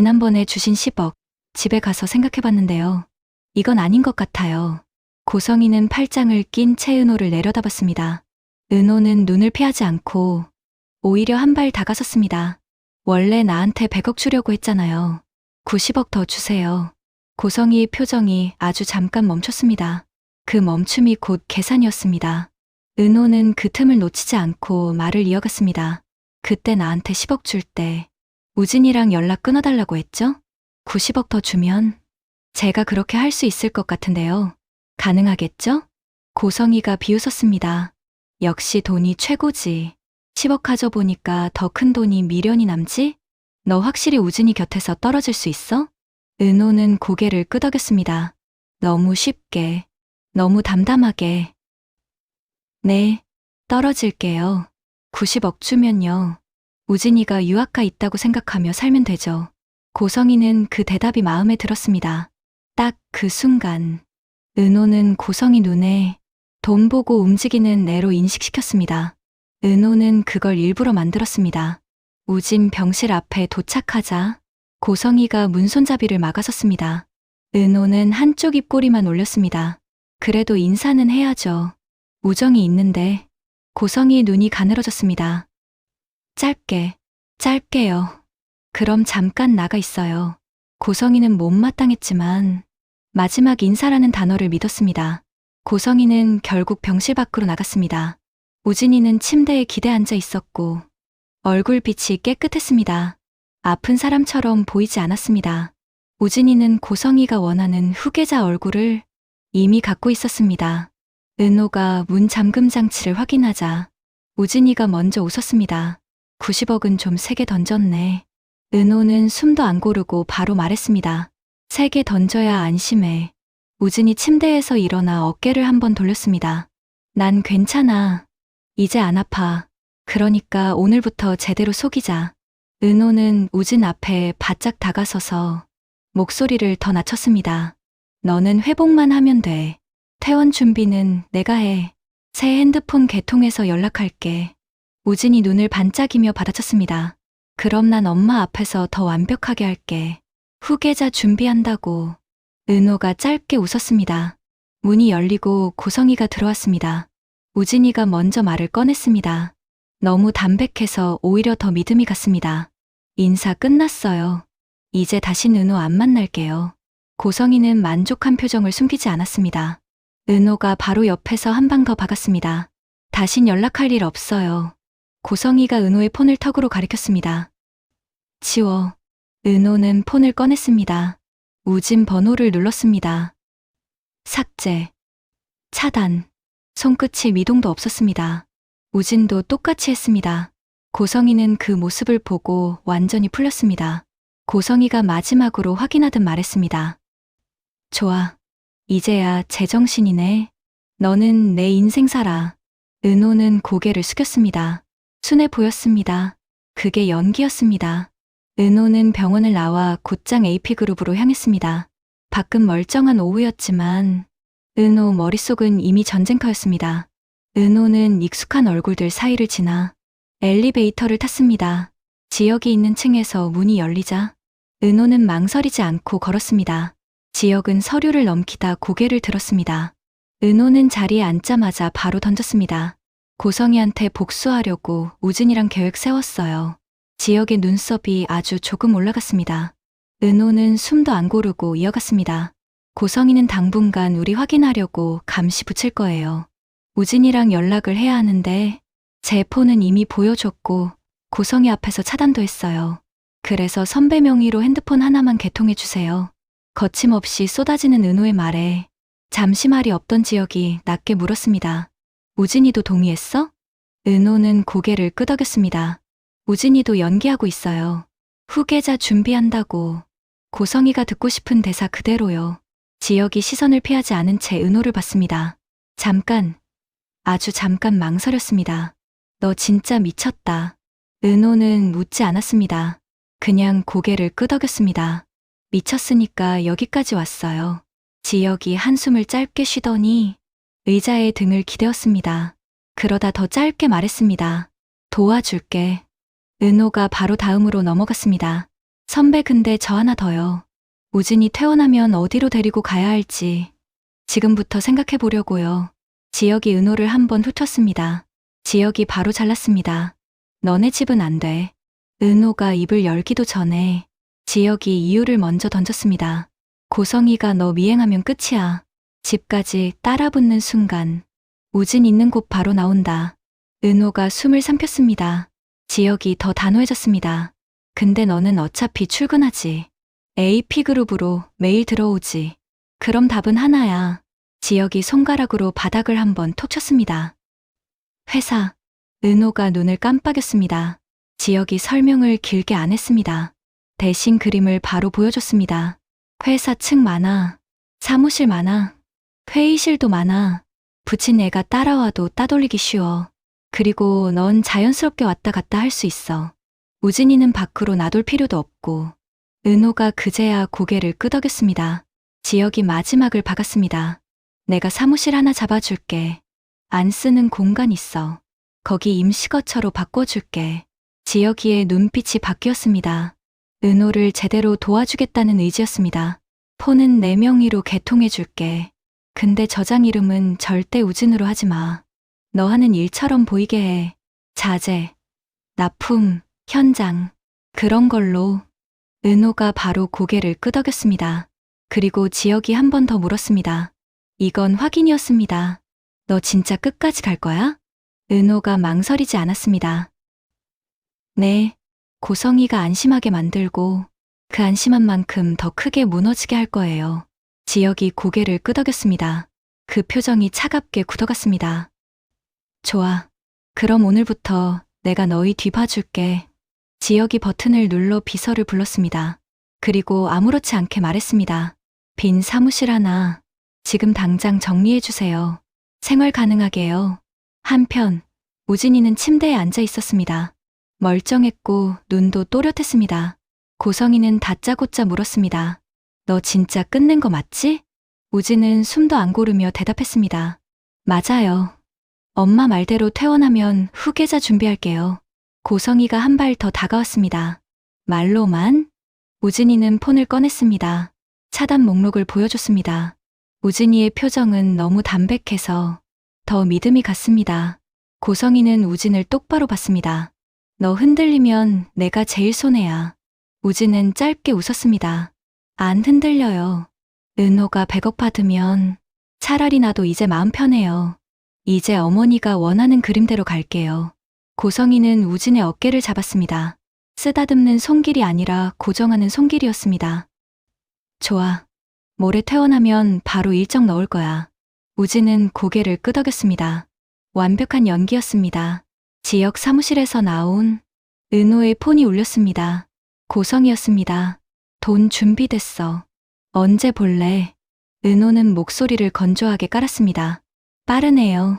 지난번에 주신 10억, 집에 가서 생각해봤는데요. 이건 아닌 것 같아요. 고성이는 팔짱을 낀 채 은호를 내려다봤습니다. 은호는 눈을 피하지 않고 오히려 한 발 다가섰습니다. 원래 나한테 100억 주려고 했잖아요. 90억 더 주세요. 고성이의 표정이 아주 잠깐 멈췄습니다. 그 멈춤이 곧 계산이었습니다. 은호는 그 틈을 놓치지 않고 말을 이어갔습니다. 그때 나한테 10억 줄 때 우진이랑 연락 끊어달라고 했죠? 90억 더 주면 제가 그렇게 할 수 있을 것 같은데요. 가능하겠죠? 고성이가 비웃었습니다. 역시 돈이 최고지. 10억 가져보니까 더 큰 돈이 미련이 남지? 너 확실히 우진이 곁에서 떨어질 수 있어? 은호는 고개를 끄덕였습니다. 너무 쉽게, 너무 담담하게. 네, 떨어질게요. 90억 주면요. 우진이가 유학가 있다고 생각하며 살면 되죠. 고성이는 그 대답이 마음에 들었습니다. 딱 그 순간, 은호는 고성이 눈에 돈 보고 움직이는 애로 인식시켰습니다. 은호는 그걸 일부러 만들었습니다. 우진 병실 앞에 도착하자 고성이가 문손잡이를 막아섰습니다. 은호는 한쪽 입꼬리만 올렸습니다. 그래도 인사는 해야죠. 우정이 있는데. 고성이의 눈이 가늘어졌습니다. 짧게요. 그럼 잠깐 나가 있어요. 고성이는 못마땅했지만 마지막 인사라는 단어를 믿었습니다. 고성이는 결국 병실 밖으로 나갔습니다. 우진이는 침대에 기대 앉아 있었고 얼굴빛이 깨끗했습니다. 아픈 사람처럼 보이지 않았습니다. 우진이는 고성이가 원하는 후계자 얼굴을 이미 갖고 있었습니다. 은호가 문 잠금 장치를 확인하자 우진이가 먼저 웃었습니다. 90억은 좀 세게 던졌네. 은호는 숨도 안 고르고 바로 말했습니다. 세게 던져야 안심해. 우진이 침대에서 일어나 어깨를 한번 돌렸습니다. 난 괜찮아. 이제 안 아파. 그러니까 오늘부터 제대로 속이자. 은호는 우진 앞에 바짝 다가서서 목소리를 더 낮췄습니다. 너는 회복만 하면 돼. 퇴원 준비는 내가 해. 새 핸드폰 개통해서 연락할게. 우진이 눈을 반짝이며 받아쳤습니다. 그럼 난 엄마 앞에서 더 완벽하게 할게. 후계자 준비한다고. 은호가 짧게 웃었습니다. 문이 열리고 고성이가 들어왔습니다. 우진이가 먼저 말을 꺼냈습니다. 너무 담백해서 오히려 더 믿음이 갔습니다. 인사 끝났어요. 이제 다신 은호 안 만날게요. 고성이는 만족한 표정을 숨기지 않았습니다. 은호가 바로 옆에서 한 방 더 박았습니다. 다신 연락할 일 없어요. 고성이가 은호의 폰을 턱으로 가리켰습니다. 지워. 은호는 폰을 꺼냈습니다. 우진 번호를 눌렀습니다. 삭제. 차단. 손끝이 미동도 없었습니다. 우진도 똑같이 했습니다. 고성이는 그 모습을 보고 완전히 풀렸습니다. 고성이가 마지막으로 확인하듯 말했습니다. 좋아. 이제야 제정신이네. 너는 내 인생 살아. 은호는 고개를 숙였습니다. 순해 보였습니다. 그게 연기였습니다. 은호는 병원을 나와 곧장 AP그룹으로 향했습니다. 밖은 멀쩡한 오후였지만 은호 머릿속은 이미 전쟁터였습니다. 은호는 익숙한 얼굴들 사이를 지나 엘리베이터를 탔습니다. 지역이 있는 층에서 문이 열리자 은호는 망설이지 않고 걸었습니다. 지역은 서류를 넘기다 고개를 들었습니다. 은호는 자리에 앉자마자 바로 던졌습니다. 고성이한테 복수하려고 우진이랑 계획 세웠어요. 지역의 눈썹이 아주 조금 올라갔습니다. 은호는 숨도 안 고르고 이어갔습니다. 고성이는 당분간 우리 확인하려고 감시 붙일 거예요. 우진이랑 연락을 해야 하는데 제 폰은 이미 보여줬고 고성이 앞에서 차단도 했어요. 그래서 선배 명의로 핸드폰 하나만 개통해 주세요. 거침없이 쏟아지는 은호의 말에 잠시 말이 없던 지역이 낮게 물었습니다. 우진이도 동의했어? 은호는 고개를 끄덕였습니다. 우진이도 연기하고 있어요. 후계자 준비한다고. 고성이가 듣고 싶은 대사 그대로요. 지역이 시선을 피하지 않은 채 은호를 봤습니다. 잠깐, 아주 잠깐 망설였습니다. 너 진짜 미쳤다. 은호는 묻지 않았습니다. 그냥 고개를 끄덕였습니다. 미쳤으니까 여기까지 왔어요. 지역이 한숨을 짧게 쉬더니 의자에 등을 기대었습니다. 그러다 더 짧게 말했습니다. 도와줄게. 은호가 바로 다음으로 넘어갔습니다. 선배 근데 저 하나 더요. 우진이 퇴원하면 어디로 데리고 가야 할지 지금부터 생각해 보려고요. 지혁이 은호를 한번 훑었습니다. 지혁이 바로 잘랐습니다. 너네 집은 안 돼. 은호가 입을 열기도 전에 지혁이 이유를 먼저 던졌습니다. 고성이가 너 미행하면 끝이야. 집까지 따라붙는 순간 우진 있는 곳 바로 나온다. 은호가 숨을 삼켰습니다. 지혁이 더 단호해졌습니다. 근데 너는 어차피 출근하지. AP그룹으로 매일 들어오지. 그럼 답은 하나야. 지혁이 손가락으로 바닥을 한번 톡 쳤습니다. 회사. 은호가 눈을 깜빡였습니다. 지혁이 설명을 길게 안 했습니다. 대신 그림을 바로 보여줬습니다. 회사 층 많아. 사무실 많아. 회의실도 많아. 붙인 애가 따라와도 따돌리기 쉬워. 그리고 넌 자연스럽게 왔다 갔다 할 수 있어. 우진이는 밖으로 놔둘 필요도 없고. 은호가 그제야 고개를 끄덕였습니다. 지혁이 마지막을 박았습니다. 내가 사무실 하나 잡아줄게. 안 쓰는 공간 있어. 거기 임시거처로 바꿔줄게. 지혁이의 눈빛이 바뀌었습니다. 은호를 제대로 도와주겠다는 의지였습니다. 폰은 내 명의로 개통해줄게. 근데 저장 이름은 절대 우진으로 하지 마. 너 하는 일처럼 보이게 해. 자재, 납품, 현장, 그런 걸로. 은호가 바로 고개를 끄덕였습니다. 그리고 지혁이 한 번 더 물었습니다. 이건 확인이었습니다. 너 진짜 끝까지 갈 거야? 은호가 망설이지 않았습니다. 네, 고성이가 안심하게 만들고 그 안심한 만큼 더 크게 무너지게 할 거예요. 지혁이 고개를 끄덕였습니다. 그 표정이 차갑게 굳어갔습니다. 좋아. 그럼 오늘부터 내가 너희 뒤 봐줄게. 지혁이 버튼을 눌러 비서를 불렀습니다. 그리고 아무렇지 않게 말했습니다. 빈 사무실 하나 지금 당장 정리해주세요. 생활 가능하게요. 한편 우진이는 침대에 앉아 있었습니다. 멀쩡했고 눈도 또렷했습니다. 고성이는 다짜고짜 물었습니다. 너 진짜 끝낸 거 맞지? 우진은 숨도 안 고르며 대답했습니다. 맞아요. 엄마 말대로 퇴원하면 후계자 준비할게요. 고성이가 한 발 더 다가왔습니다. 말로만? 우진이는 폰을 꺼냈습니다. 차단 목록을 보여줬습니다. 우진이의 표정은 너무 담백해서 더 믿음이 갔습니다. 고성이는 우진을 똑바로 봤습니다. 너 흔들리면 내가 제일 손해야. 우진은 짧게 웃었습니다. 안 흔들려요. 은호가 100억 받으면 차라리 나도 이제 마음 편해요. 이제 어머니가 원하는 그림대로 갈게요. 고성이는 우진의 어깨를 잡았습니다. 쓰다듬는 손길이 아니라 고정하는 손길이었습니다. 좋아. 모레 퇴원하면 바로 일정 넣을 거야. 우진은 고개를 끄덕였습니다. 완벽한 연기였습니다. 지역 사무실에서 나온 은호의 폰이 울렸습니다. 고성이었습니다. 돈 준비됐어. 언제 볼래? 은호는 목소리를 건조하게 깔았습니다. 빠르네요.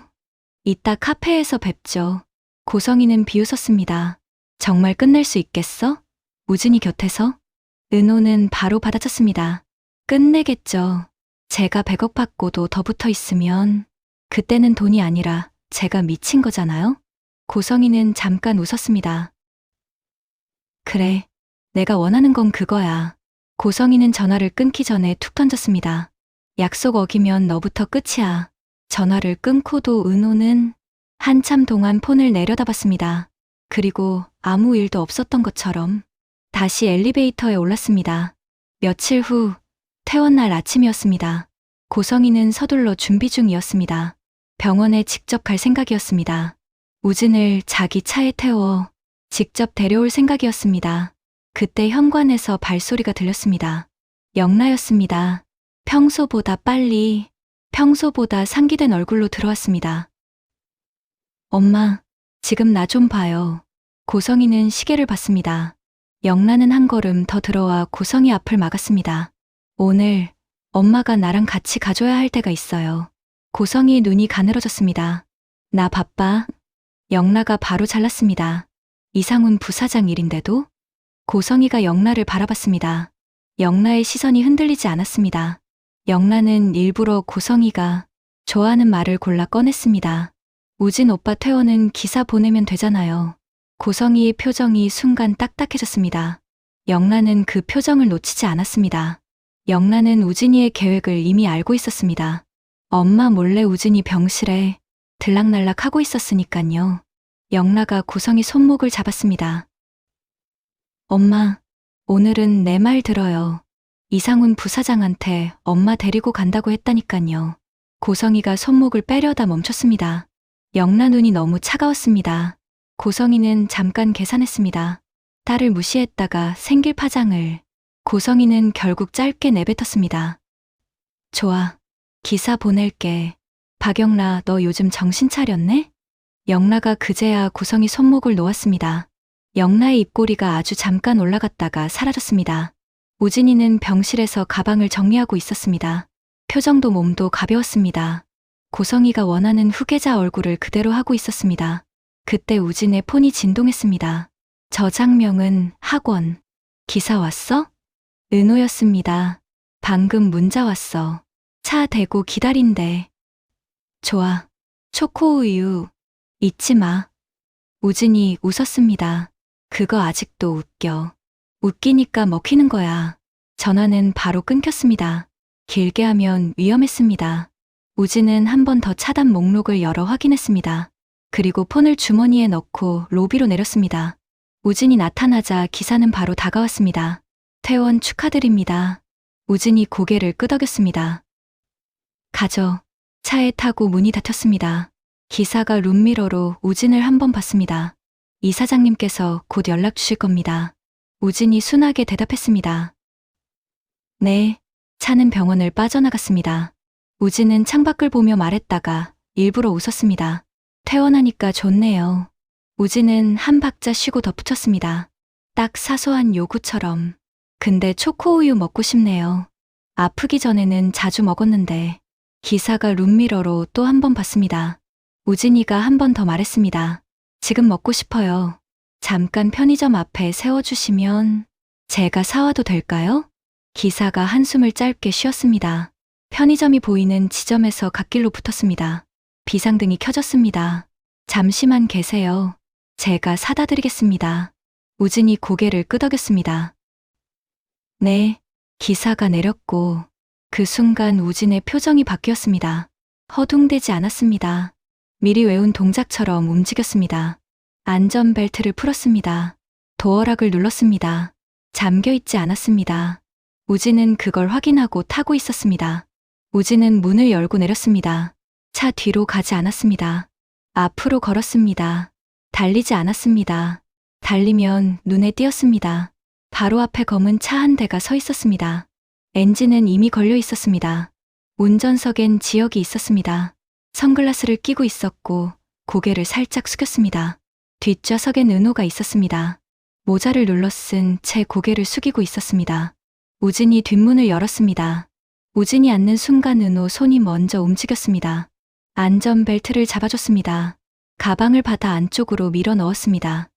이따 카페에서 뵙죠. 고성이는 비웃었습니다. 정말 끝낼 수 있겠어? 우진이 곁에서? 은호는 바로 받아쳤습니다. 끝내겠죠. 제가 100억 받고도 더 붙어 있으면 그때는 돈이 아니라 제가 미친 거잖아요? 고성이는 잠깐 웃었습니다. 그래, 내가 원하는 건 그거야. 고성이는 전화를 끊기 전에 툭 던졌습니다. 약속 어기면 너부터 끝이야. 전화를 끊고도 은호는 한참 동안 폰을 내려다봤습니다. 그리고 아무 일도 없었던 것처럼 다시 엘리베이터에 올랐습니다. 며칠 후 퇴원날 아침이었습니다. 고성이는 서둘러 준비 중이었습니다. 병원에 직접 갈 생각이었습니다. 우진을 자기 차에 태워 직접 데려올 생각이었습니다. 그때 현관에서 발소리가 들렸습니다. 영라였습니다. 평소보다 빨리, 평소보다 상기된 얼굴로 들어왔습니다. 엄마, 지금 나 좀 봐요. 고성이는 시계를 봤습니다. 영라는 한 걸음 더 들어와 고성이 앞을 막았습니다. 오늘 엄마가 나랑 같이 가줘야 할 때가 있어요. 고성이의 눈이 가늘어졌습니다. 나 바빠. 영라가 바로 잘랐습니다. 이상훈 부사장 일인데도? 고성이가 영라를 바라봤습니다. 영라의 시선이 흔들리지 않았습니다. 영라는 일부러 고성이가 좋아하는 말을 골라 꺼냈습니다. 우진 오빠 퇴원은 기사 보내면 되잖아요. 고성이의 표정이 순간 딱딱해졌습니다. 영란은 그 표정을 놓치지 않았습니다. 영란은 우진이의 계획을 이미 알고 있었습니다. 엄마 몰래 우진이 병실에 들락날락 하고 있었으니깐요. 영라가 고성이 손목을 잡았습니다. 엄마, 오늘은 내 말 들어요. 이상훈 부사장한테 엄마 데리고 간다고 했다니깐요. 고성이가 손목을 빼려다 멈췄습니다. 영라 눈이 너무 차가웠습니다. 고성이는 잠깐 계산했습니다. 딸을 무시했다가 생길 파장을. 고성이는 결국 짧게 내뱉었습니다. 좋아. 기사 보낼게. 박영라, 너 요즘 정신 차렸네? 영라가 그제야 고성이 손목을 놓았습니다. 영라의 입꼬리가 아주 잠깐 올라갔다가 사라졌습니다. 우진이는 병실에서 가방을 정리하고 있었습니다. 표정도 몸도 가벼웠습니다. 고성이가 원하는 후계자 얼굴을 그대로 하고 있었습니다. 그때 우진의 폰이 진동했습니다. 저장명은 학원. 기사 왔어? 은호였습니다. 방금 문자 왔어. 차 대고 기다린대. 좋아. 초코우유. 잊지 마. 우진이 웃었습니다. 그거 아직도 웃겨. 웃기니까 먹히는 거야. 전화는 바로 끊겼습니다. 길게 하면 위험했습니다. 우진은 한 번 더 차단 목록을 열어 확인했습니다. 그리고 폰을 주머니에 넣고 로비로 내렸습니다. 우진이 나타나자 기사는 바로 다가왔습니다. 퇴원 축하드립니다. 우진이 고개를 끄덕였습니다. 가죠. 차에 타고 문이 닫혔습니다. 기사가 룸미러로 우진을 한번 봤습니다. 이 사장님께서 곧 연락 주실 겁니다. 우진이 순하게 대답했습니다. 네. 차는 병원을 빠져나갔습니다. 우진은 창밖을 보며 말했다가 일부러 웃었습니다. 퇴원하니까 좋네요. 우진은 한 박자 쉬고 덧붙였습니다. 딱 사소한 요구처럼. 근데 초코우유 먹고 싶네요. 아프기 전에는 자주 먹었는데. 기사가 룸미러로 또 한 번 봤습니다. 우진이가 한 번 더 말했습니다. 지금 먹고 싶어요. 잠깐 편의점 앞에 세워주시면 제가 사와도 될까요? 기사가 한숨을 짧게 쉬었습니다. 편의점이 보이는 지점에서 갓길로 붙었습니다. 비상등이 켜졌습니다. 잠시만 계세요. 제가 사다 드리겠습니다. 우진이 고개를 끄덕였습니다. 네. 기사가 내렸고 그 순간 우진의 표정이 바뀌었습니다. 허둥대지 않았습니다. 미리 외운 동작처럼 움직였습니다. 안전벨트를 풀었습니다. 도어락을 눌렀습니다. 잠겨있지 않았습니다. 우진은 그걸 확인하고 타고 있었습니다. 우진은 문을 열고 내렸습니다. 차 뒤로 가지 않았습니다. 앞으로 걸었습니다. 달리지 않았습니다. 달리면 눈에 띄었습니다. 바로 앞에 검은 차 한 대가 서 있었습니다. 엔진은 이미 걸려 있었습니다. 운전석엔 지혁이 있었습니다. 선글라스를 끼고 있었고 고개를 살짝 숙였습니다. 뒷좌석엔 은호가 있었습니다. 모자를 눌러 쓴 채 고개를 숙이고 있었습니다. 우진이 뒷문을 열었습니다. 우진이 앉는 순간 은호 손이 먼저 움직였습니다. 안전벨트를 잡아줬습니다. 가방을 받아 안쪽으로 밀어 넣었습니다.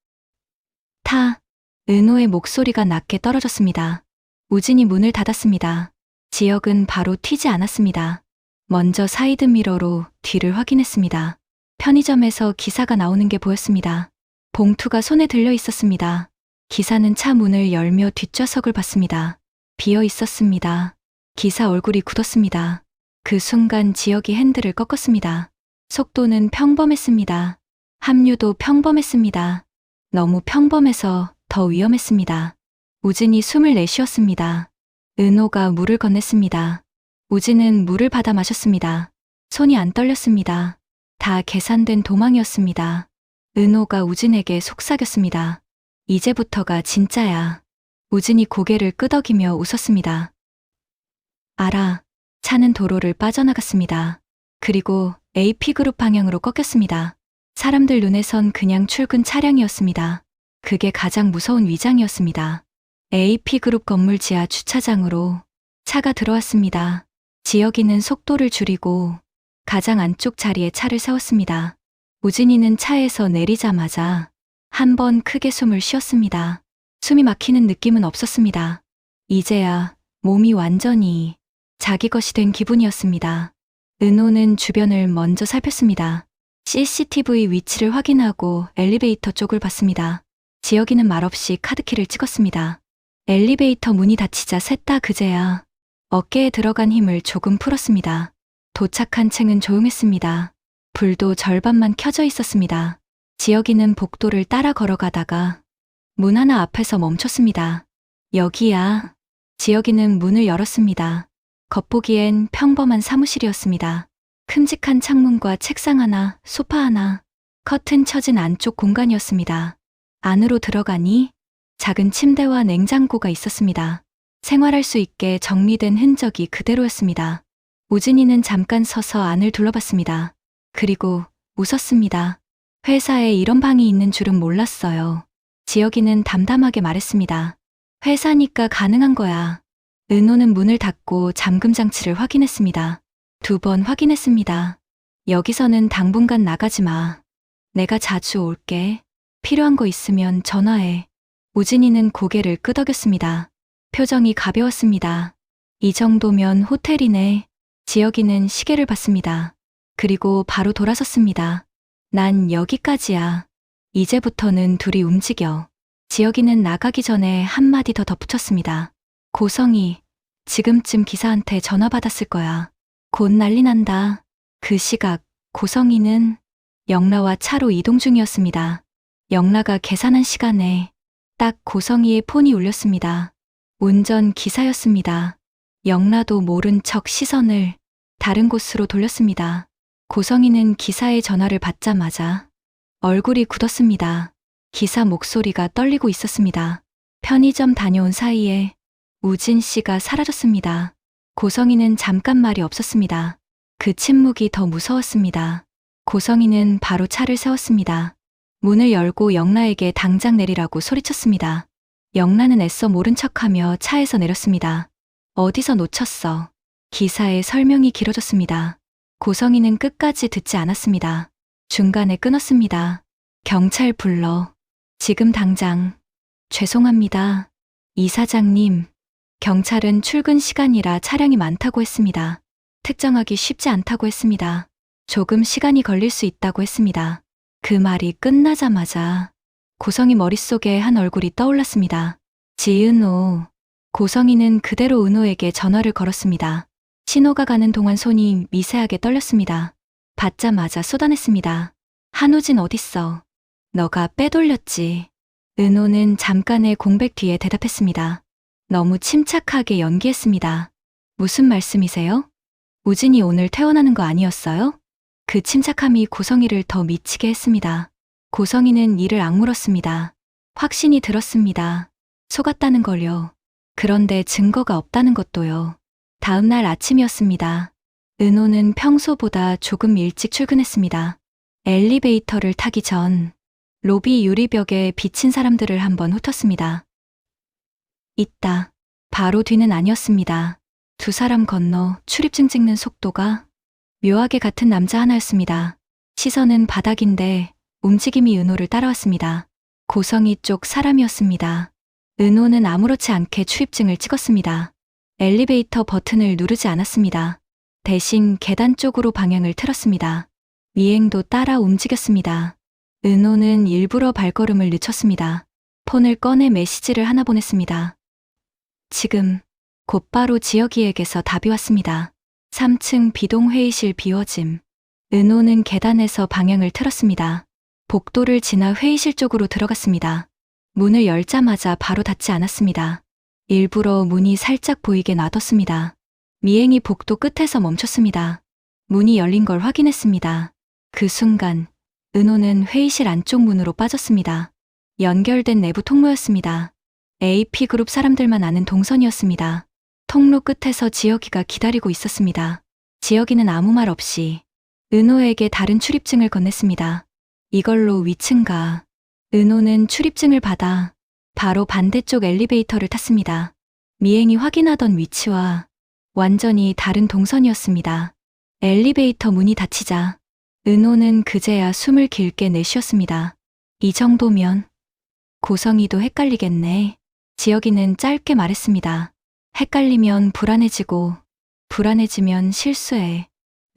타. 은호의 목소리가 낮게 떨어졌습니다. 우진이 문을 닫았습니다. 지혁은 바로 튀지 않았습니다. 먼저 사이드 미러로 뒤를 확인했습니다. 편의점에서 기사가 나오는 게 보였습니다. 봉투가 손에 들려 있었습니다. 기사는 차 문을 열며 뒷좌석을 봤습니다. 비어 있었습니다. 기사 얼굴이 굳었습니다. 그 순간 지혁이 핸들을 꺾었습니다. 속도는 평범했습니다. 합류도 평범했습니다. 너무 평범해서 더 위험했습니다. 우진이 숨을 내쉬었습니다. 은호가 물을 건넸습니다. 우진은 물을 받아 마셨습니다. 손이 안 떨렸습니다. 다 계산된 도망이었습니다. 은호가 우진에게 속삭였습니다. 이제부터가 진짜야. 우진이 고개를 끄덕이며 웃었습니다. 알아. 차는 도로를 빠져나갔습니다. 그리고 AP그룹 방향으로 꺾였습니다. 사람들 눈에선 그냥 출근 차량이었습니다. 그게 가장 무서운 위장이었습니다. AP그룹 건물 지하 주차장으로 차가 들어왔습니다. 지혁이는 속도를 줄이고 가장 안쪽 자리에 차를 세웠습니다. 우진이는 차에서 내리자마자 한 번 크게 숨을 쉬었습니다. 숨이 막히는 느낌은 없었습니다. 이제야 몸이 완전히 자기 것이 된 기분이었습니다. 은호는 주변을 먼저 살폈습니다. CCTV 위치를 확인하고 엘리베이터 쪽을 봤습니다. 지혁이는 말없이 카드키를 찍었습니다. 엘리베이터 문이 닫히자 셋 다 그제야 어깨에 들어간 힘을 조금 풀었습니다. 도착한 층은 조용했습니다. 불도 절반만 켜져 있었습니다. 지혁이는 복도를 따라 걸어가다가 문 하나 앞에서 멈췄습니다. 여기야. 지혁이는 문을 열었습니다. 겉보기엔 평범한 사무실이었습니다. 큼직한 창문과 책상 하나, 소파 하나, 커튼 쳐진 안쪽 공간이었습니다. 안으로 들어가니 작은 침대와 냉장고가 있었습니다. 생활할 수 있게 정리된 흔적이 그대로였습니다. 우진이는 잠깐 서서 안을 둘러봤습니다. 그리고 웃었습니다. 회사에 이런 방이 있는 줄은 몰랐어요. 지혁이는 담담하게 말했습니다. 회사니까 가능한 거야. 은호는 문을 닫고 잠금 장치를 확인했습니다. 2번 확인했습니다. 여기서는 당분간 나가지 마. 내가 자주 올게. 필요한 거 있으면 전화해. 우진이는 고개를 끄덕였습니다. 표정이 가벼웠습니다. 이 정도면 호텔이네. 지혁이는 시계를 봤습니다. 그리고 바로 돌아섰습니다. 난 여기까지야. 이제부터는 둘이 움직여. 지혁이는 나가기 전에 한마디 더 덧붙였습니다. 고성이 지금쯤 기사한테 전화 받았을 거야. 곧 난리 난다. 그 시각 고성이는 영라와 차로 이동 중이었습니다. 영라가 계산한 시간에 딱 고성이의 폰이 울렸습니다. 운전 기사였습니다. 영라도 모른 척 시선을 다른 곳으로 돌렸습니다. 고성이는 기사의 전화를 받자마자 얼굴이 굳었습니다. 기사 목소리가 떨리고 있었습니다. 편의점 다녀온 사이에 우진 씨가 사라졌습니다. 고성이는 잠깐 말이 없었습니다. 그 침묵이 더 무서웠습니다. 고성이는 바로 차를 세웠습니다. 문을 열고 영라에게 당장 내리라고 소리쳤습니다. 영라는 애써 모른 척하며 차에서 내렸습니다. 어디서 놓쳤어? 기사의 설명이 길어졌습니다. 고성이는 끝까지 듣지 않았습니다. 중간에 끊었습니다. 경찰 불러. 지금 당장. 죄송합니다. 이사장님. 경찰은 출근 시간이라 차량이 많다고 했습니다. 특정하기 쉽지 않다고 했습니다. 조금 시간이 걸릴 수 있다고 했습니다. 그 말이 끝나자마자 고성이 머릿속에 한 얼굴이 떠올랐습니다. 지은호. 고성이는 그대로 은호에게 전화를 걸었습니다. 신호가 가는 동안 손이 미세하게 떨렸습니다. 받자마자 쏟아냈습니다. 한우진 어딨어? 너가 빼돌렸지. 은호는 잠깐의 공백 뒤에 대답했습니다. 너무 침착하게 연기했습니다. 무슨 말씀이세요? 우진이 오늘 퇴원하는 거 아니었어요? 그 침착함이 고성이를 더 미치게 했습니다. 고성이는 이를 악물었습니다. 확신이 들었습니다. 속았다는 걸요. 그런데 증거가 없다는 것도요. 다음 날 아침이었습니다. 은호는 평소보다 조금 일찍 출근했습니다. 엘리베이터를 타기 전 로비 유리벽에 비친 사람들을 한번 훑었습니다. 있다. 바로 뒤는 아니었습니다. 2사람 건너 출입증 찍는 속도가 묘하게 같은 남자 하나였습니다. 시선은 바닥인데 움직임이 은호를 따라왔습니다. 고성이 쪽 사람이었습니다. 은호는 아무렇지 않게 출입증을 찍었습니다. 엘리베이터 버튼을 누르지 않았습니다. 대신 계단 쪽으로 방향을 틀었습니다. 미행도 따라 움직였습니다. 은호는 일부러 발걸음을 늦췄습니다. 폰을 꺼내 메시지를 하나 보냈습니다. 지금 곧바로 지혁이에게서 답이 왔습니다. 3층 비동 회의실 비워짐. 은호는 계단에서 방향을 틀었습니다. 복도를 지나 회의실 쪽으로 들어갔습니다. 문을 열자마자 바로 닫지 않았습니다. 일부러 문이 살짝 보이게 놔뒀습니다. 미행이 복도 끝에서 멈췄습니다. 문이 열린 걸 확인했습니다. 그 순간 은호는 회의실 안쪽 문으로 빠졌습니다. 연결된 내부 통로였습니다. AP그룹 사람들만 아는 동선이었습니다. 통로 끝에서 지혁이가 기다리고 있었습니다. 지혁이는 아무 말 없이 은호에게 다른 출입증을 건넸습니다. 이걸로 위층 가. 은호는 출입증을 받아 바로 반대쪽 엘리베이터를 탔습니다. 미행이 확인하던 위치와 완전히 다른 동선이었습니다. 엘리베이터 문이 닫히자 은호는 그제야 숨을 길게 내쉬었습니다. 이 정도면 고성이도 헷갈리겠네. 지혁이는 짧게 말했습니다. 헷갈리면 불안해지고 불안해지면 실수해.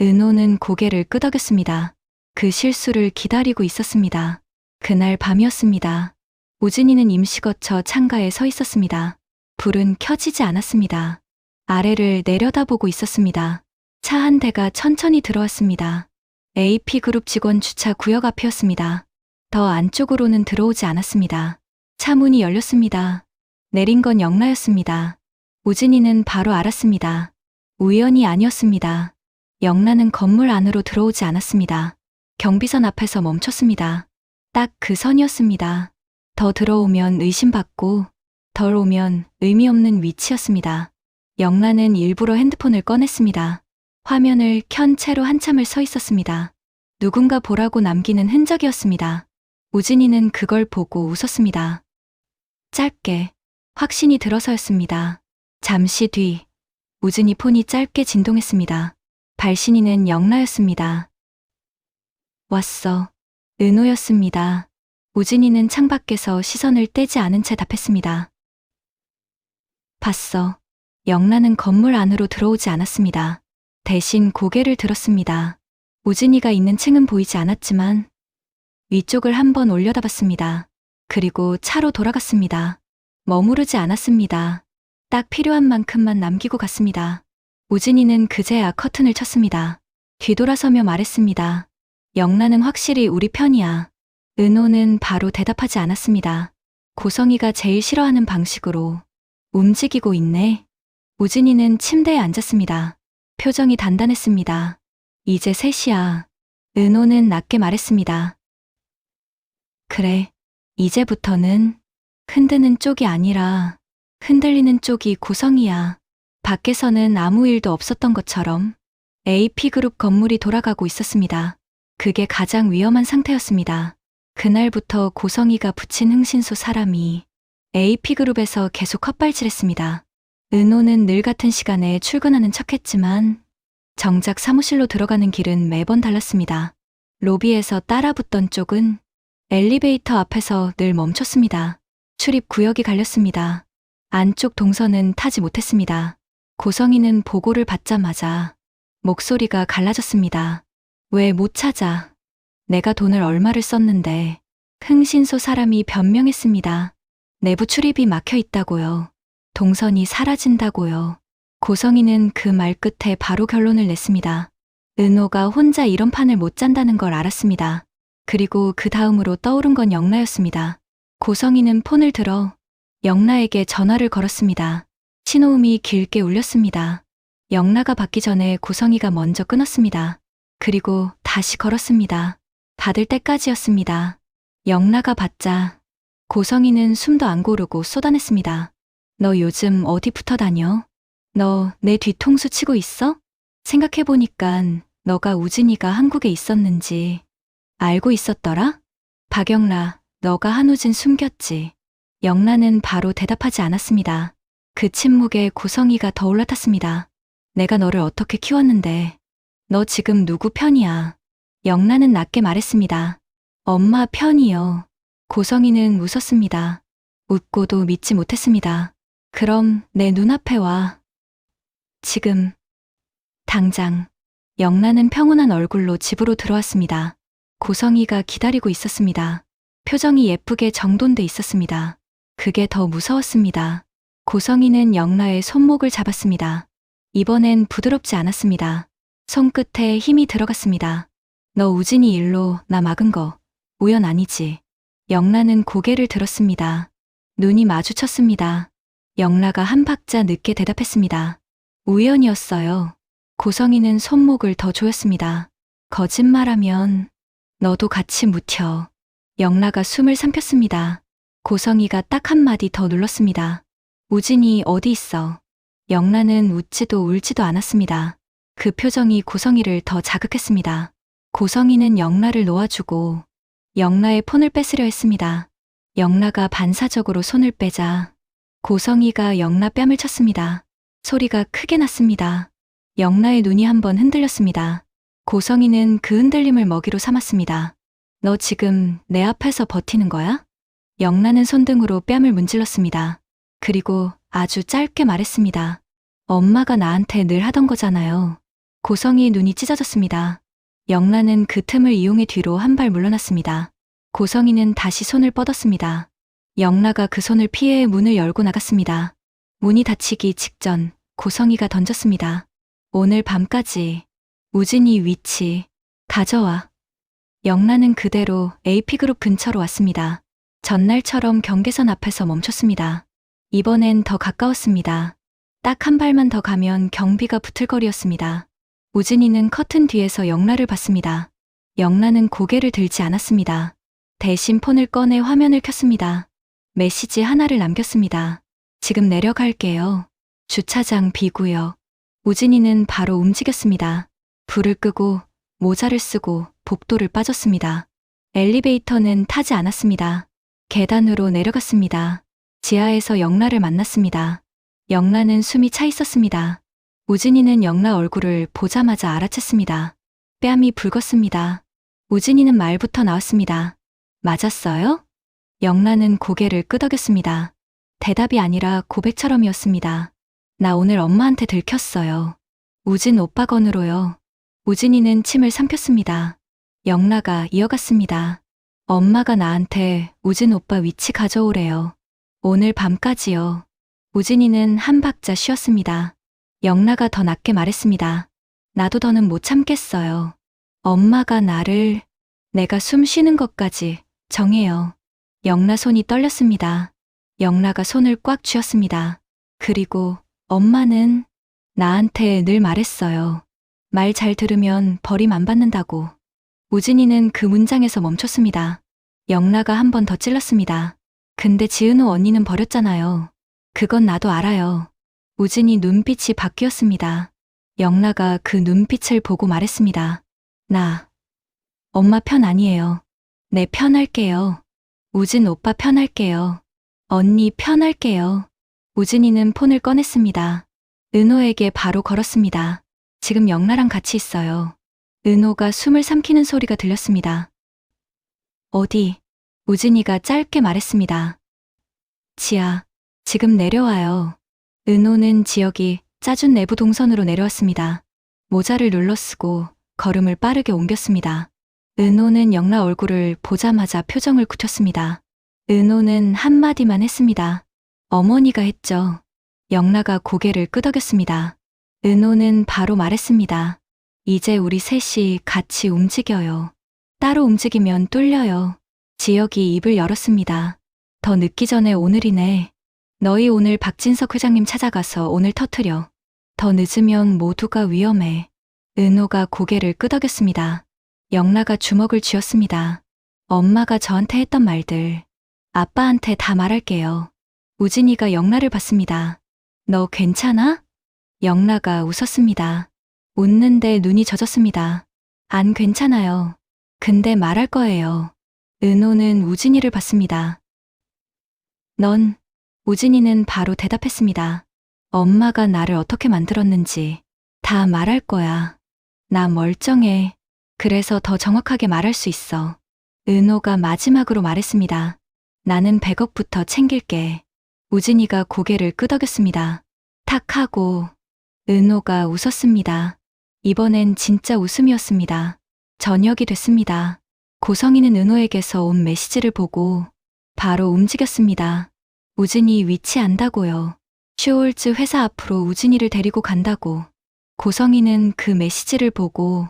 은호는 고개를 끄덕였습니다. 그 실수를 기다리고 있었습니다. 그날 밤이었습니다. 우진이는 임시 거처 창가에 서 있었습니다. 불은 켜지지 않았습니다. 아래를 내려다보고 있었습니다. 차 한 대가 천천히 들어왔습니다. AP그룹 직원 주차 구역 앞이었습니다. 더 안쪽으로는 들어오지 않았습니다. 차 문이 열렸습니다. 내린 건 영라였습니다. 우진이는 바로 알았습니다. 우연이 아니었습니다. 영라는 건물 안으로 들어오지 않았습니다. 경비선 앞에서 멈췄습니다. 딱 그 선이었습니다. 더 들어오면 의심받고 덜 오면 의미 없는 위치였습니다. 영라는 일부러 핸드폰을 꺼냈습니다. 화면을 켠 채로 한참을 서 있었습니다. 누군가 보라고 남기는 흔적이었습니다. 우진이는 그걸 보고 웃었습니다. 짧게, 확신이 들어서였습니다. 잠시 뒤, 우진이 폰이 짧게 진동했습니다. 발신인은 영라였습니다. 왔어. 은호였습니다. 우진이는 창밖에서 시선을 떼지 않은 채 답했습니다. 봤어. 영라는 건물 안으로 들어오지 않았습니다. 대신 고개를 들었습니다. 우진이가 있는 층은 보이지 않았지만 위쪽을 한번 올려다봤습니다. 그리고 차로 돌아갔습니다. 머무르지 않았습니다. 딱 필요한 만큼만 남기고 갔습니다. 우진이는 그제야 커튼을 쳤습니다. 뒤돌아서며 말했습니다. 영라는 확실히 우리 편이야. 은호는 바로 대답하지 않았습니다. 고성이가 제일 싫어하는 방식으로 움직이고 있네. 우진이는 침대에 앉았습니다. 표정이 단단했습니다. 이제 셋이야. 은호는 낮게 말했습니다. 그래, 이제부터는 흔드는 쪽이 아니라 흔들리는 쪽이 고성이야. 밖에서는 아무 일도 없었던 것처럼 AP그룹 건물이 돌아가고 있었습니다. 그게 가장 위험한 상태였습니다. 그날부터 고성이가 붙인 흥신소 사람이 AP그룹에서 계속 헛발질했습니다. 은호는 늘 같은 시간에 출근하는 척했지만 정작 사무실로 들어가는 길은 매번 달랐습니다. 로비에서 따라붙던 쪽은 엘리베이터 앞에서 늘 멈췄습니다. 출입 구역이 갈렸습니다. 안쪽 동선은 타지 못했습니다. 고성이는 보고를 받자마자 목소리가 갈라졌습니다. 왜 못 찾아? 내가 돈을 얼마를 썼는데. 흥신소 사람이 변명했습니다. 내부 출입이 막혀 있다고요. 동선이 사라진다고요. 고성이는 그 말 끝에 바로 결론을 냈습니다. 은호가 혼자 이런 판을 못 짠다는 걸 알았습니다. 그리고 그 다음으로 떠오른 건 영라였습니다. 고성이는 폰을 들어 영라에게 전화를 걸었습니다. 신호음이 길게 울렸습니다. 영라가 받기 전에 고성이가 먼저 끊었습니다. 그리고 다시 걸었습니다. 받을 때까지였습니다. 영라가 받자 고성이는 숨도 안 고르고 쏟아냈습니다. 너 요즘 어디 붙어 다녀? 너 내 뒤통수 치고 있어? 생각해보니깐 너가 우진이가 한국에 있었는지 알고 있었더라? 박영라, 너가 한우진 숨겼지. 영라는 바로 대답하지 않았습니다. 그 침묵에 고성이가 더 올라탔습니다. 내가 너를 어떻게 키웠는데. 너 지금 누구 편이야? 영라는 낮게 말했습니다. 엄마 편이요. 고성이는 웃었습니다. 웃고도 믿지 못했습니다. 그럼 내 눈앞에 와. 지금. 당장. 영라는 평온한 얼굴로 집으로 들어왔습니다. 고성이가 기다리고 있었습니다. 표정이 예쁘게 정돈돼 있었습니다. 그게 더 무서웠습니다. 고성이는 영라의 손목을 잡았습니다. 이번엔 부드럽지 않았습니다. 손끝에 힘이 들어갔습니다. 너 우진이 일로 나 막은 거 우연 아니지? 영라는 고개를 들었습니다. 눈이 마주쳤습니다. 영라가 한 박자 늦게 대답했습니다. 우연이었어요. 고성이는 손목을 더 조였습니다. 거짓말하면 너도 같이 묻혀. 영라가 숨을 삼켰습니다. 고성이가 딱 한마디 더 눌렀습니다. 우진이 어디 있어? 영라는 웃지도 울지도 않았습니다. 그 표정이 고성이를 더 자극했습니다. 고성이는 영라를 놓아주고 영라의 폰을 뺏으려 했습니다. 영라가 반사적으로 손을 빼자 고성이가 영라 뺨을 쳤습니다. 소리가 크게 났습니다. 영라의 눈이 한번 흔들렸습니다. 고성이는 그 흔들림을 먹이로 삼았습니다. 너 지금 내 앞에서 버티는 거야? 영라는 손등으로 뺨을 문질렀습니다. 그리고 아주 짧게 말했습니다. 엄마가 나한테 늘 하던 거잖아요. 고성이의 눈이 찢어졌습니다. 영라는 그 틈을 이용해 뒤로 한 발 물러났습니다. 고성이는 다시 손을 뻗었습니다. 영라가 그 손을 피해 문을 열고 나갔습니다. 문이 닫히기 직전 고성이가 던졌습니다. 오늘 밤까지 우진이 위치 가져와. 영란은 그대로 AP그룹 근처로 왔습니다. 전날처럼 경계선 앞에서 멈췄습니다. 이번엔 더 가까웠습니다. 딱 한 발만 더 가면 경비가 붙을 거리였습니다. 우진이는 커튼 뒤에서 영란을 봤습니다. 영란은 고개를 들지 않았습니다. 대신 폰을 꺼내 화면을 켰습니다. 메시지 하나를 남겼습니다. 지금 내려갈게요. 주차장 B구역. 우진이는 바로 움직였습니다. 불을 끄고 모자를 쓰고 복도를 빠졌습니다. 엘리베이터는 타지 않았습니다. 계단으로 내려갔습니다. 지하에서 영란을 만났습니다. 영란은 숨이 차 있었습니다. 우진이는 영란 얼굴을 보자마자 알아챘습니다. 뺨이 붉었습니다. 우진이는 말부터 나왔습니다. 맞았어요? 영란은 고개를 끄덕였습니다. 대답이 아니라 고백처럼이었습니다. 나 오늘 엄마한테 들켰어요. 우진 오빠 건으로요. 우진이는 침을 삼켰습니다. 영라가 이어갔습니다. 엄마가 나한테 우진 오빠 위치 가져오래요. 오늘 밤까지요. 우진이는 한 박자 쉬었습니다. 영라가 더 낮게 말했습니다. 나도 더는 못 참겠어요. 엄마가 나를 내가 숨 쉬는 것까지 정해요. 영라 손이 떨렸습니다. 영라가 손을 꽉 쥐었습니다. 그리고 엄마는 나한테 늘 말했어요. 말 잘 들으면 버림 안 받는다고. 우진이는 그 문장에서 멈췄습니다. 영라가 한 번 더 찔렀습니다. 근데 지은호 언니는 버렸잖아요. 그건 나도 알아요. 우진이 눈빛이 바뀌었습니다. 영라가 그 눈빛을 보고 말했습니다. 나 엄마 편 아니에요. 내 편 할게요. 우진 오빠 편 할게요. 언니 편 할게요. 우진이는 폰을 꺼냈습니다. 은호에게 바로 걸었습니다. 지금 영라랑 같이 있어요. 은호가 숨을 삼키는 소리가 들렸습니다. 어디? 우진이가 짧게 말했습니다. 지하, 지금 내려와요. 은호는 지역이 짜준 내부 동선으로 내려왔습니다. 모자를 눌러쓰고 걸음을 빠르게 옮겼습니다. 은호는 영라 얼굴을 보자마자 표정을 굳혔습니다. 은호는 한마디만 했습니다. 어머니가 했죠. 영라가 고개를 끄덕였습니다. 은호는 바로 말했습니다. 이제 우리 셋이 같이 움직여요. 따로 움직이면 뚫려요. 지역이 입을 열었습니다. 더 늦기 전에 오늘이네. 너희 오늘 박진석 회장님 찾아가서 오늘 터트려. 더 늦으면 모두가 위험해. 은호가 고개를 끄덕였습니다. 영라가 주먹을 쥐었습니다. 엄마가 저한테 했던 말들 아빠한테 다 말할게요. 우진이가 영라를 봤습니다. 너 괜찮아? 영라가 웃었습니다. 웃는데 눈이 젖었습니다. 안 괜찮아요. 근데 말할 거예요. 은호는 우진이를 봤습니다. 넌, 우진이는 바로 대답했습니다. 엄마가 나를 어떻게 만들었는지 다 말할 거야. 나 멀쩡해. 그래서 더 정확하게 말할 수 있어. 은호가 마지막으로 말했습니다. 나는 100억부터 챙길게. 우진이가 고개를 끄덕였습니다. 탁 하고 은호가 웃었습니다. 이번엔 진짜 웃음이었습니다. 저녁이 됐습니다. 고성이는 은호에게서 온 메시지를 보고 바로 움직였습니다. 우진이 위치 안다고요. 슈홀츠 회사 앞으로 우진이를 데리고 간다고. 고성이는 그 메시지를 보고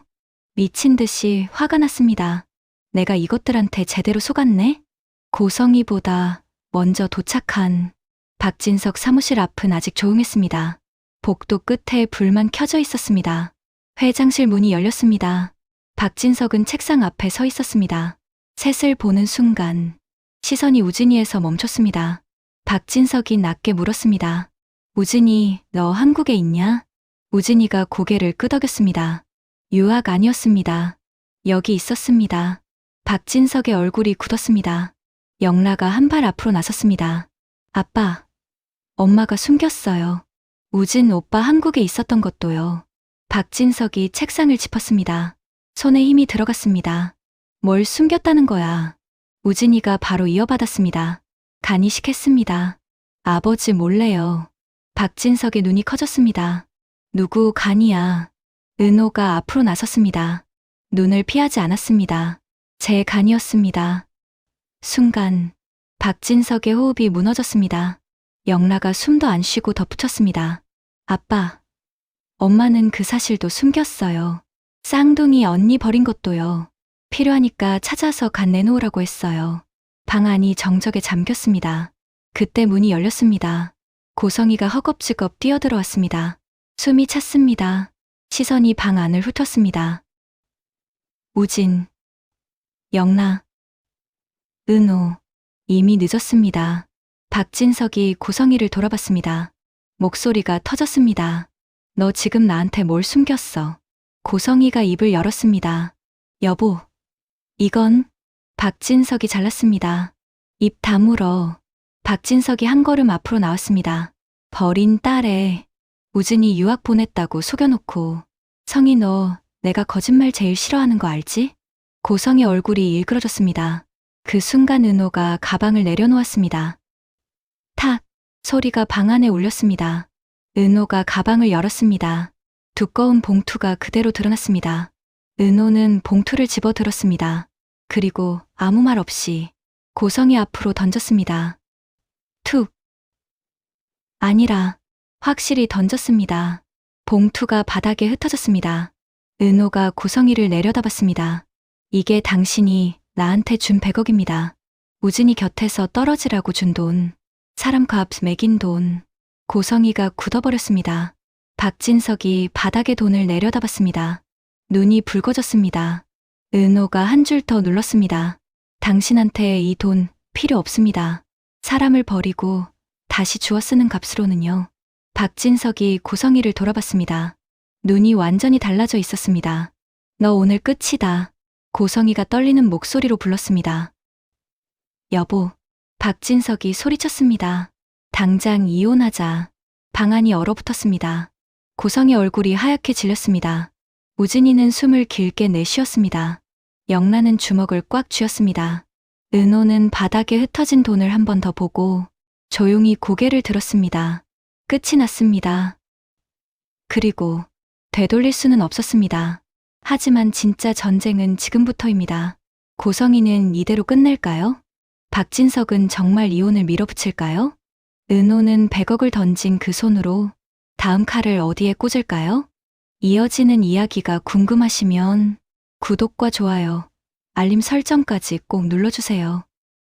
미친 듯이 화가 났습니다. 내가 이것들한테 제대로 속았네? 고성이보다 먼저 도착한 박진석 사무실 앞은 아직 조용했습니다. 복도 끝에 불만 켜져 있었습니다. 회장실 문이 열렸습니다. 박진석은 책상 앞에 서 있었습니다. 셋을 보는 순간 시선이 우진이에서 멈췄습니다. 박진석이 낮게 물었습니다. 우진이, 너 한국에 있냐? 우진이가 고개를 끄덕였습니다. 유학 아니었습니다. 여기 있었습니다. 박진석의 얼굴이 굳었습니다. 영라가 한 발 앞으로 나섰습니다. 아빠, 엄마가 숨겼어요. 우진 오빠 한국에 있었던 것도요. 박진석이 책상을 짚었습니다. 손에 힘이 들어갔습니다. 뭘 숨겼다는 거야. 우진이가 바로 이어받았습니다. 간이식했습니다. 아버지 몰래요. 박진석의 눈이 커졌습니다. 누구 간이야. 은호가 앞으로 나섰습니다. 눈을 피하지 않았습니다. 제 간이었습니다. 순간 박진석의 호흡이 무너졌습니다. 영라가 숨도 안 쉬고 덧붙였습니다. 아빠, 엄마는 그 사실도 숨겼어요. 쌍둥이 언니 버린 것도요. 필요하니까 찾아서 간 내놓으라고 했어요. 방 안이 정적에 잠겼습니다. 그때 문이 열렸습니다. 고성이가 허겁지겁 뛰어들어왔습니다. 숨이 찼습니다. 시선이 방 안을 훑었습니다. 우진, 영라, 은호, 이미 늦었습니다. 박진석이 고성이를 돌아봤습니다. 목소리가 터졌습니다. 너 지금 나한테 뭘 숨겼어? 고성이가 입을 열었습니다. 여보, 이건 박진석이 잘랐습니다. 입 다물어. 박진석이 한 걸음 앞으로 나왔습니다. 버린 딸에 우진이 유학 보냈다고 속여놓고. 성희 너 내가 거짓말 제일 싫어하는 거 알지? 고성의 얼굴이 일그러졌습니다. 그 순간 은호가 가방을 내려놓았습니다. 탁! 소리가 방 안에 울렸습니다. 은호가 가방을 열었습니다. 두꺼운 봉투가 그대로 드러났습니다. 은호는 봉투를 집어들었습니다. 그리고 아무 말 없이 고성이 앞으로 던졌습니다. 툭! 아니라 확실히 던졌습니다. 봉투가 바닥에 흩어졌습니다. 은호가 고성이를 내려다봤습니다. 이게 당신이 나한테 준 100억입니다. 우진이 곁에서 떨어지라고 준 돈. 사람값 매긴 돈. 고성이가 굳어버렸습니다. 박진석이 바닥에 돈을 내려다봤습니다. 눈이 붉어졌습니다. 은호가 한 줄 더 눌렀습니다. 당신한테 이 돈 필요 없습니다. 사람을 버리고 다시 주워 쓰는 값으로는요. 박진석이 고성이를 돌아봤습니다. 눈이 완전히 달라져 있었습니다. 너 오늘 끝이다. 고성이가 떨리는 목소리로 불렀습니다. 여보, 박진석이 소리쳤습니다. 당장 이혼하자. 방안이 얼어붙었습니다. 고성의 얼굴이 하얗게 질렸습니다. 우진이는 숨을 길게 내쉬었습니다. 영란은 주먹을 꽉 쥐었습니다. 은호는 바닥에 흩어진 돈을 한 번 더 보고 조용히 고개를 들었습니다. 끝이 났습니다. 그리고 되돌릴 수는 없었습니다. 하지만 진짜 전쟁은 지금부터입니다. 고성이는 이대로 끝낼까요? 박진석은 정말 이혼을 밀어붙일까요? 은호는 100억을 던진 그 손으로 다음 칼을 어디에 꽂을까요? 이어지는 이야기가 궁금하시면 구독과 좋아요, 알림 설정까지 꼭 눌러주세요.